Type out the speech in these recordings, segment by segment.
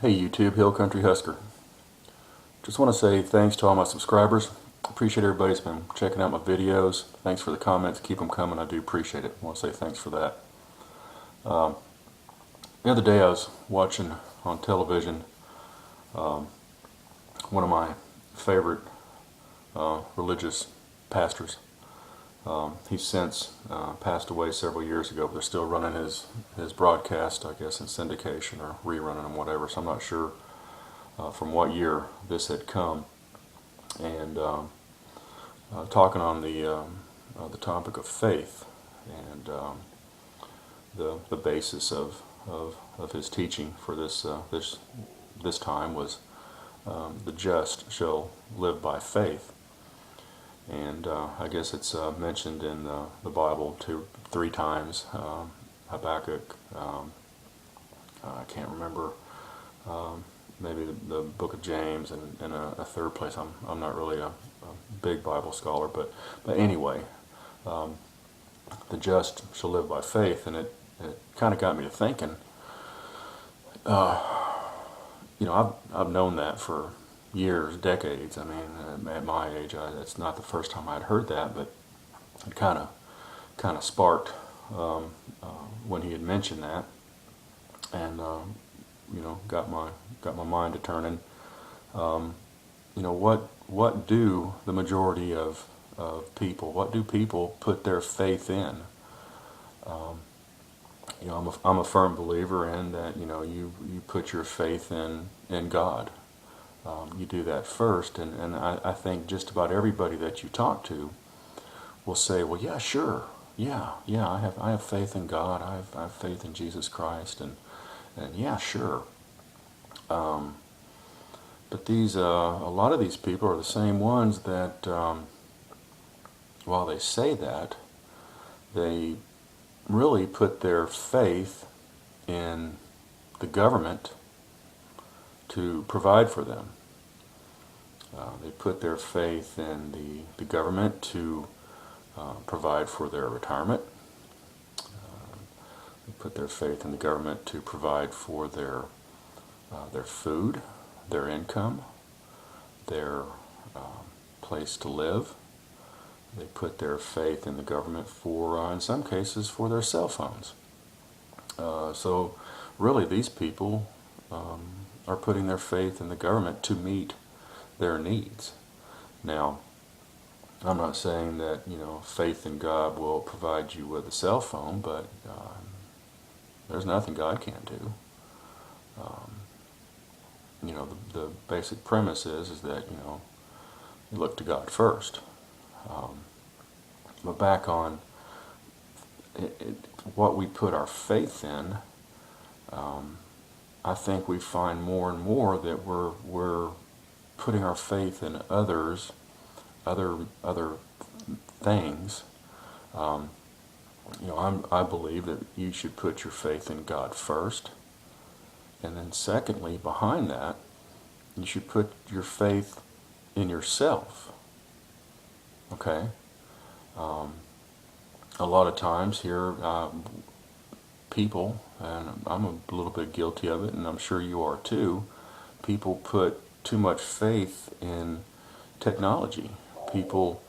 Hey YouTube, Hill Country Husker. Just want to say thanks to all my subscribers. Appreciate everybody who's been checking out my videos. Thanks for the comments. Keep them coming. I do appreciate it. I want to say thanks for that. The other day I was watching on television one of my favorite religious pastors. He's since passed away several years ago, but they're still running his broadcast, I guess, in syndication or rerunning them, whatever. So I'm not sure from what year this had come. And talking on the topic of faith and the basis of his teaching for this time was the just shall live by faith. And I guess it's mentioned in the Bible three times. Habakkuk, I can't remember, maybe the book of James, and a third place. I'm not really a big Bible scholar, but anyway, the just shall live by faith, and it kind of got me to thinking. I've known that for years, decades. I mean, at my age, it's not the first time I'd heard that, but it kind of sparked when he had mentioned that, and got my mind to turning. What do the majority of people? What do people put their faith in? I'm a firm believer in that. You put your faith in God. You do that first, and I think just about everybody that you talk to will say, well, yeah, sure, yeah, I have faith in God, I have faith in Jesus Christ, and yeah, sure. But a lot of these people are the same ones that, while they say that, they really put their faith in the government to provide for them. They put their faith in the government to provide for their retirement. They put their faith in the government to provide for their food, their income, their place to live. They put their faith in the government for, in some cases, for their cell phones. So really these people are putting their faith in the government to meet their needs. Now, I'm not saying that faith in God will provide you with a cell phone, but there's nothing God can't do. The basic premise is that you look to God first. But back on what we put our faith in, I think we find more and more that we're putting our faith in others, other things. I believe that you should put your faith in God first, and then secondly, behind that, you should put your faith in yourself. Okay. A lot of times here, people, and I'm a little bit guilty of it, and I'm sure you are too, people put too much faith in technology. People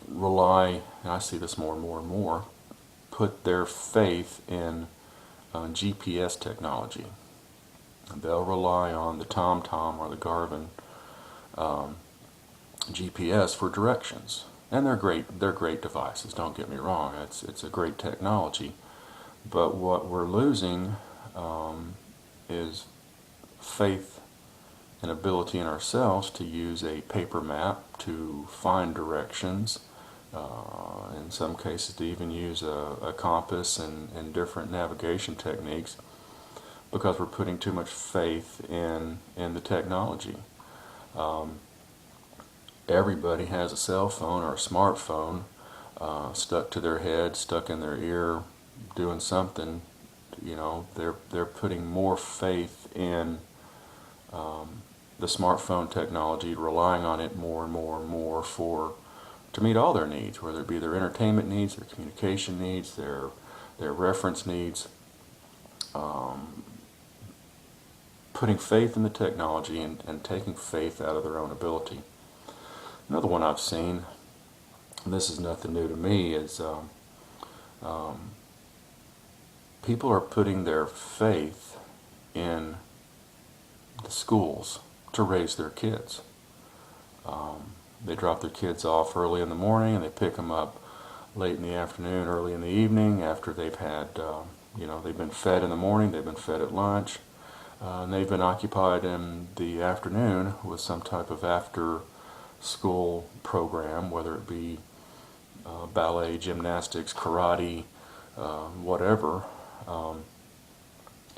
rely, and I see this more and more and more, put their faith in GPS technology. They'll rely on the TomTom or the Garmin GPS for directions. And they're great devices, don't get me wrong, it's a great technology. But what we're losing is faith and ability in ourselves to use a paper map to find directions, in some cases to even use a compass and different navigation techniques, because we're putting too much faith in the technology. Everybody has a cell phone or a smartphone stuck to their head, stuck in their ear, doing something. They're putting more faith in the smartphone technology, relying on it more and more and more to meet all their needs, whether it be their entertainment needs, their communication needs, their reference needs. putting faith in the technology and taking faith out of their own ability. Another one I've seen, and this is nothing new to me, is people are putting their faith in the schools to raise their kids. They drop their kids off early in the morning and they pick them up late in the afternoon, early in the evening after they've had, they've been fed in the morning, they've been fed at lunch, and they've been occupied in the afternoon with some type of after school program, whether it be ballet, gymnastics, karate, whatever.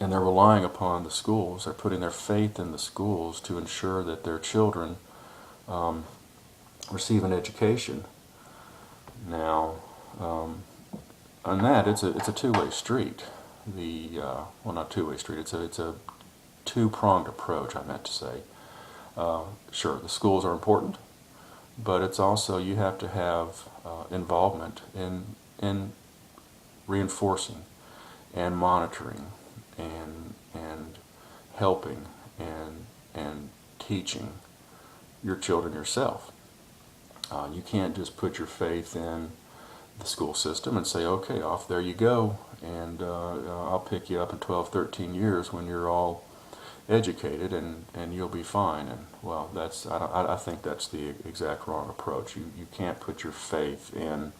And they're relying upon the schools. They're putting their faith in the schools to ensure that their children receive an education. Now, on that, it's a two-way street. Not two-way street. It's a two-pronged approach, I meant to say. Sure, the schools are important, but it's also you have to have involvement in reinforcing and monitoring and helping and teaching your children yourself. You can't just put your faith in the school system and say, okay, off there you go, and I'll pick you up in 12, 13 years when you're all educated and you'll be fine. And well, I think that's the exact wrong approach. You can't put your faith in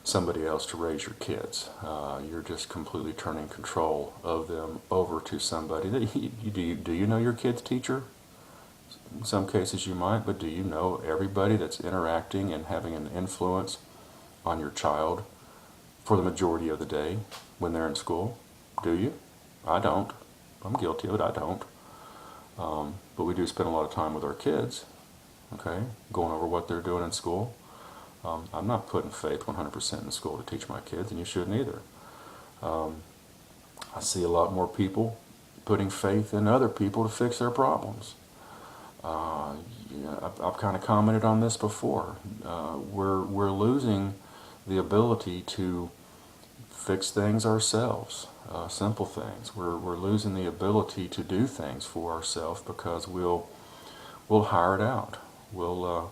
somebody else to raise your kids. You're just completely turning control of them over to somebody. Do you know your kid's teacher? In some cases you might, but do you know everybody that's interacting and having an influence on your child for the majority of the day when they're in school? Do you? I don't. I'm guilty of it. I don't. But we do spend a lot of time with our kids, okay, going over what they're doing in school. I'm not putting faith 100% in school to teach my kids, and you shouldn't either. I see a lot more people putting faith in other people to fix their problems. I've kind of commented on this before. We're losing the ability to fix things ourselves, simple things. We're losing the ability to do things for ourselves because we'll hire it out. We'll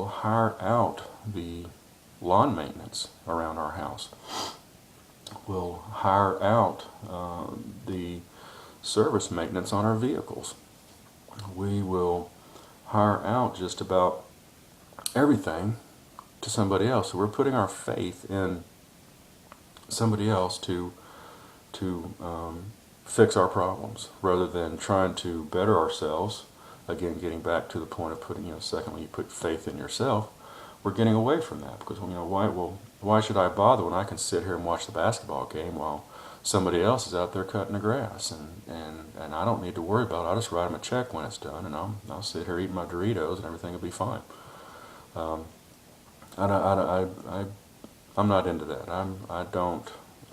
hire out the lawn maintenance around our house. We'll hire out the service maintenance on our vehicles. We will hire out just about everything to somebody else. So we're putting our faith in somebody else to fix our problems rather than trying to better ourselves. Again, getting back to the point of putting, secondly, you put faith in yourself. We're getting away from that because, why should I bother when I can sit here and watch the basketball game while somebody else is out there cutting the grass, and I don't need to worry about it. I'll just write them a check when it's done, and I'll sit here eating my Doritos, and everything will be fine. I'm not into that. I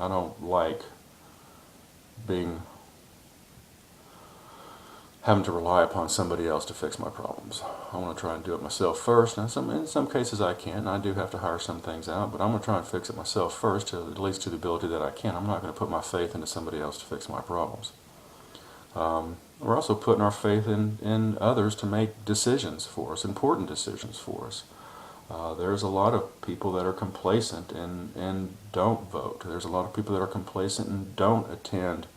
don't like having to rely upon somebody else to fix my problems. I want to try and do it myself first. Now, in some cases I can. I do have to hire some things out, but I'm going to try and fix it myself first, at least to the ability that I can. I'm not going to put my faith into somebody else to fix my problems. We're also putting our faith in others to make decisions for us, important decisions for us. There's a lot of people that are complacent and don't vote. There's a lot of people that are complacent and don't attend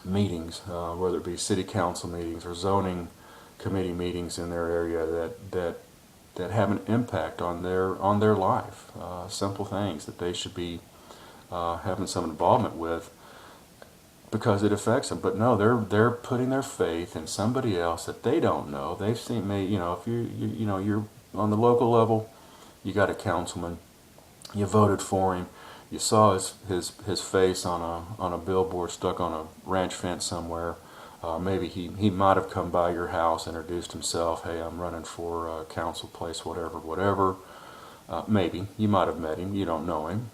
meetings, whether it be city council meetings or zoning committee meetings in their area that have an impact on their life. Simple things that they should be having some involvement with because it affects them. But no, they're putting their faith in somebody else that they don't know. They've seen me. If you're on the local level, you got a councilman, you voted for him. You saw his face on a billboard stuck on a ranch fence somewhere. Maybe he might have come by your house, introduced himself. Hey, I'm running for a council place, whatever. Maybe you might have met him. You don't know him.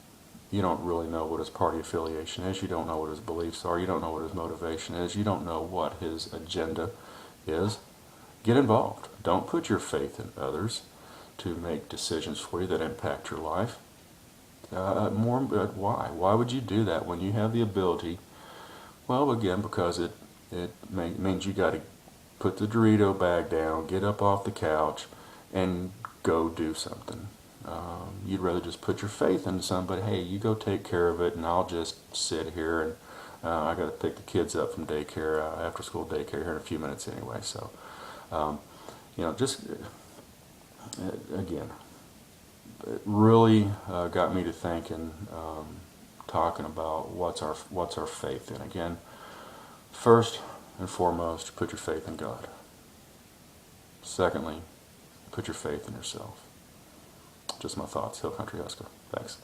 You don't really know what his party affiliation is. You don't know what his beliefs are. You don't know what his motivation is. You don't know what his agenda is. Get involved. Don't put your faith in others to make decisions for you that impact your life. Why? Why would you do that when you have the ability Well, again, because it means you got to put the Dorito bag down, get up off the couch, and go do something. You'd rather just put your faith into somebody. Hey, you go take care of it, and I'll just sit here and I got to pick the kids up from daycare, after school daycare here in a few minutes anyway. So, um, just again, it really got me to thinking, talking about what's our faith in. Again, first and foremost, put your faith in God. Secondly, put your faith in yourself. Just my thoughts. Hill Country Husker. Thanks.